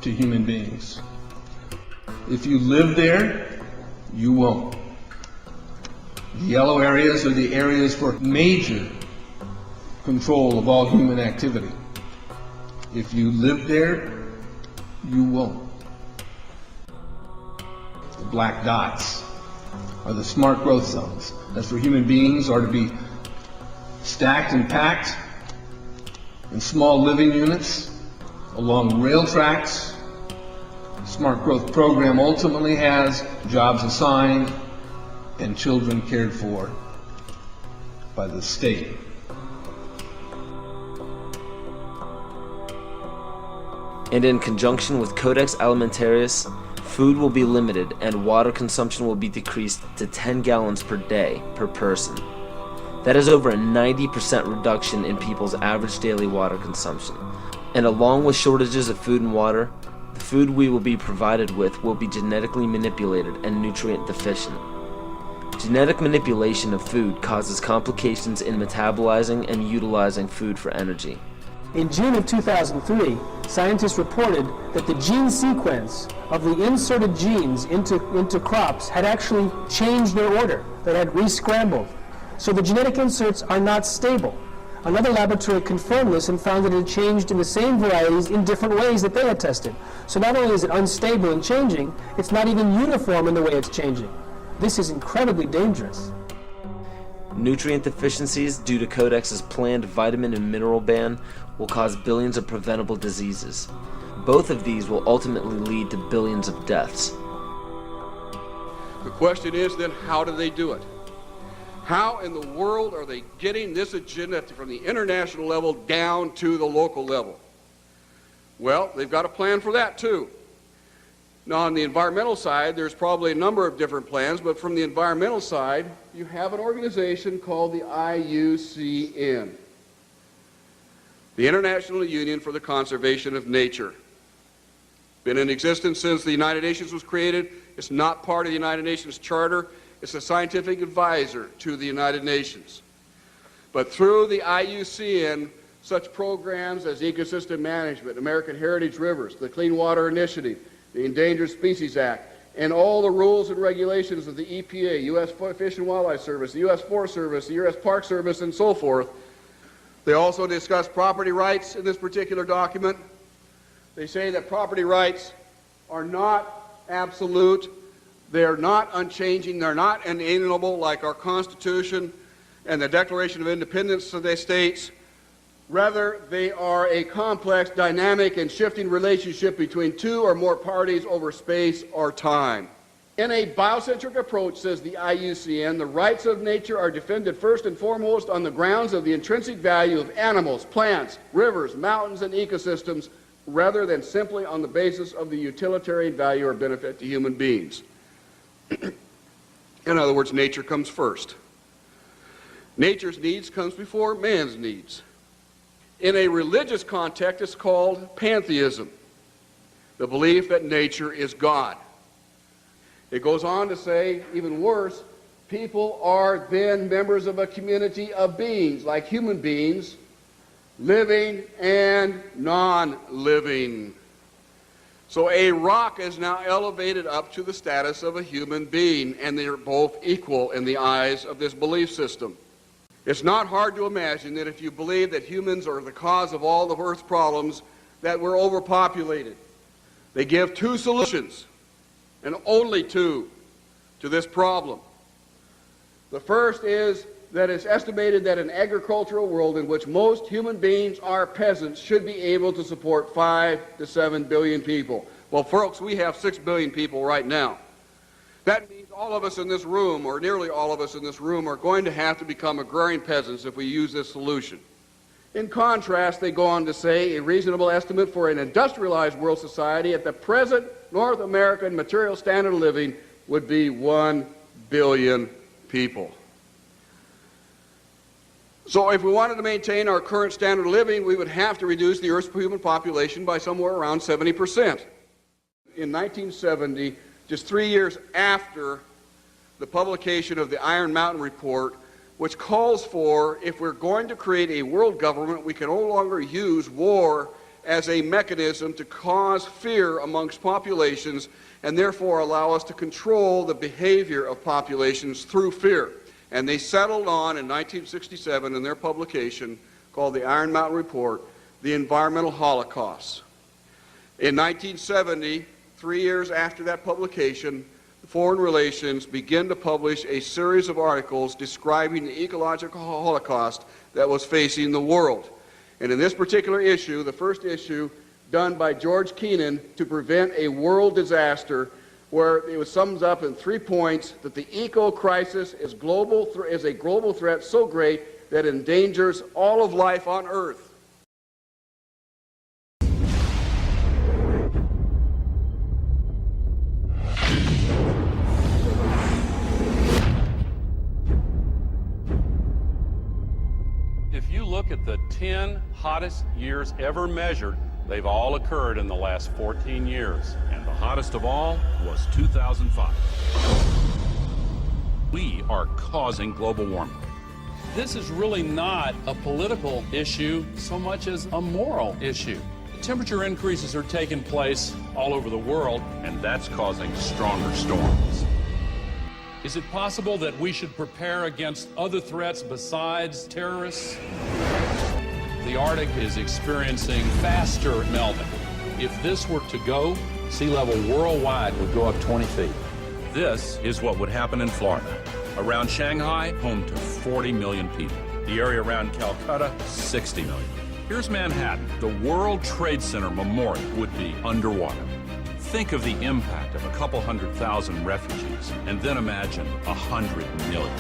to human beings. If you live there, you won't. The yellow areas are the areas for major control of all human activity. If you live there, you won't. The black dots are the smart growth zones. That's where human beings are to be stacked and packed in small living units along rail tracks. The smart growth program ultimately has jobs assigned and children cared for by the state. And in conjunction with Codex Alimentarius, food will be limited and water consumption will be decreased to 10 gallons per day per person. That is over a 90% reduction in people's average daily water consumption. And along with shortages of food and water, the food we will be provided with will be genetically manipulated and nutrient deficient. Genetic manipulation of food causes complications in metabolizing and utilizing food for energy. In June of 2003, scientists reported that the gene sequence of the inserted genes into crops had actually changed their order, that had re-scrambled. So the genetic inserts are not stable. Another laboratory confirmed this and found that it had changed in the same varieties in different ways that they had tested. So not only is it unstable and changing, it's not even uniform in the way it's changing. This is incredibly dangerous. Nutrient deficiencies due to Codex's planned vitamin and mineral ban will cause billions of preventable diseases. Both of these will ultimately lead to billions of deaths. The question is then, how do they do it? How in the world are they getting this agenda from the international level down to the local level? Well, they've got a plan for that too. Now, on the environmental side, there's probably a number of different plans, but from the environmental side, you have an organization called the IUCN, the International Union for the Conservation of Nature. Been in existence since the United Nations was created. It's not part of the United Nations Charter. It's a scientific advisor to the United Nations. But through the IUCN, such programs as ecosystem management, American Heritage Rivers, the Clean Water Initiative, the Endangered Species Act, and all the rules and regulations of the EPA, U.S. Fish and Wildlife Service, the U.S. Forest Service, the U.S. Park Service, and so forth. They also discuss property rights in this particular document. They say that property rights are not absolute, they're not unchanging, they're not inalienable like our Constitution and the Declaration of Independence of the states. Rather, they are a complex, dynamic, and shifting relationship between two or more parties over space or time. In a biocentric approach, says the IUCN, the rights of nature are defended first and foremost on the grounds of the intrinsic value of animals, plants, rivers, mountains, and ecosystems, rather than simply on the basis of the utilitarian value or benefit to human beings. In other words, nature comes first. Nature's needs comes before man's needs. In a religious context, it's called pantheism, the belief that nature is God. It goes on to say, even worse, people are then members of a community of beings, like human beings, living and non-living. So a rock is now elevated up to the status of a human being, and they are both equal in the eyes of this belief system. It's not hard to imagine that if you believe that humans are the cause of all the Earth's problems, that we're overpopulated. They give two solutions, and only two, to this problem. The first is that it's estimated that an agricultural world in which most human beings are peasants should be able to support 5 to 7 billion people. Well, folks, we have 6 billion people right now. That means all of us in this room, or nearly all of us in this room, are going to have to become agrarian peasants if we use this solution. In contrast, they go on to say a reasonable estimate for an industrialized world society at the present North American material standard of living would be 1 billion people. So if we wanted to maintain our current standard of living, we would have to reduce the Earth's human population by somewhere around 70%. In 1970, just 3 years after the publication of the Iron Mountain Report, which calls for, if we're going to create a world government, we can no longer use war as a mechanism to cause fear amongst populations and therefore allow us to control the behavior of populations through fear. And they settled on, in 1967, in their publication called the Iron Mountain Report, the environmental holocaust. In 1970, 3 years after that publication, Foreign Relations began to publish a series of articles describing the ecological holocaust that was facing the world. And in this particular issue, the first issue done by George Kennan to prevent a world disaster, where it sums up in 3 points that the eco-crisis is a global threat so great that it endangers all of life on Earth. If you look at the 10 hottest years ever measured, they've all occurred in the last 14 years. And the hottest of all was 2005. We are causing global warming. This is really not a political issue so much as a moral issue. Temperature increases are taking place all over the world, And that's causing stronger storms. is it possible that we should prepare against other threats besides terrorists? The Arctic is experiencing faster melting. If this were to go, sea level worldwide would go up 20 feet. This is what would happen in Florida. Around Shanghai, home to 40 million people. The area around Calcutta, 60 million. Here's Manhattan. The World Trade Center Memorial would be underwater. Think of the impact of a couple 100,000 refugees, and then imagine 100 million.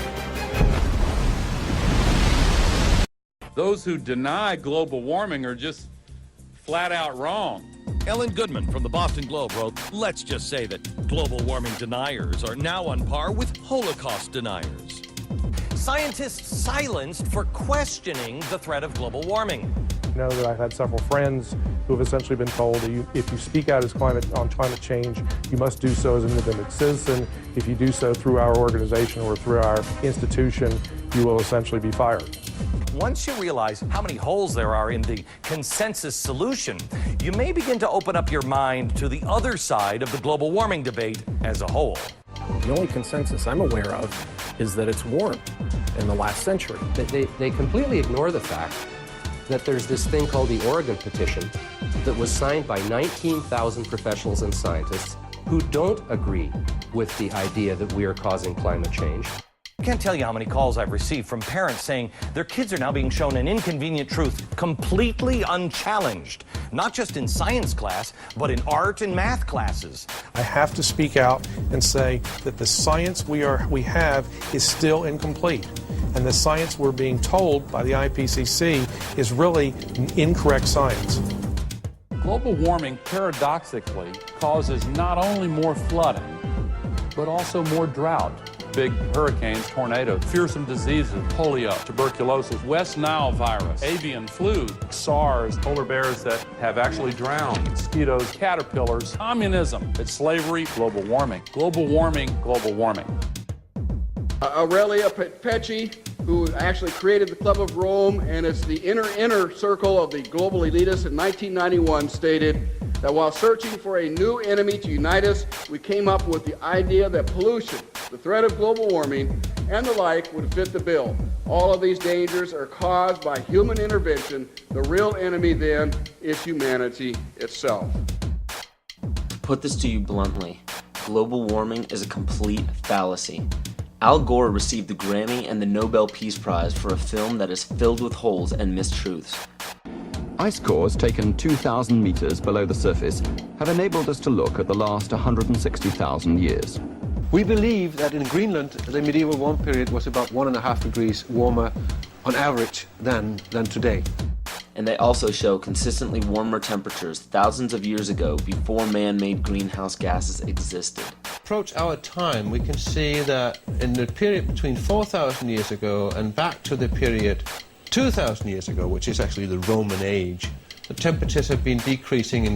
Those who deny global warming are just flat out wrong. Ellen Goodman from the Boston Globe wrote, "Let's just say that global warming deniers are now on par with Holocaust deniers." Scientists silenced for questioning the threat of global warming. I know that I've had several friends who have essentially been told that if you speak out on climate change, you must do so as an independent citizen. If you do so through our organization or through our institution, you will essentially be fired. Once you realize how many holes there are in the consensus solution, you may begin to open up your mind to the other side of the global warming debate as a whole. The only consensus I'm aware of is that it's warm in the last century. They completely ignore the fact that there's this thing called the Oregon Petition that was signed by 19,000 professionals and scientists who don't agree with the idea that we are causing climate change. I can't tell you how many calls I've received from parents saying their kids are now being shown an inconvenient truth completely unchallenged, not just in science class, but in art and math classes. I have to speak out and say that the science we have is still incomplete. And the science we're being told by the IPCC is really incorrect science. Global warming paradoxically causes not only more flooding, but also more drought. Big hurricanes, tornadoes, fearsome diseases, polio, tuberculosis, West Nile virus, avian flu, SARS, polar bears that have actually drowned, mosquitoes, caterpillars, communism, it's slavery, global warming, global warming, global warming. Aurelia Pecci, who actually created the Club of Rome, and it's the inner circle of the global elitists in 1991, stated that while searching for a new enemy to unite us, we came up with the idea that pollution, the threat of global warming, and the like would fit the bill. All of these dangers are caused by human intervention. The real enemy then is humanity itself. To put this to you bluntly, global warming is a complete fallacy. Al Gore received the Grammy and the Nobel Peace Prize for a film that is filled with holes and mistruths. Ice cores taken 2,000 meters below the surface have enabled us to look at the last 160,000 years. We believe that in Greenland, the medieval warm period was about 1.5 degrees warmer on average than today. And they also show consistently warmer temperatures thousands of years ago before man-made greenhouse gases existed. Approach our time, we can see that in the period between 4,000 years ago and back to the period 2,000 years ago, which is actually the Roman age, the temperatures have been decreasing in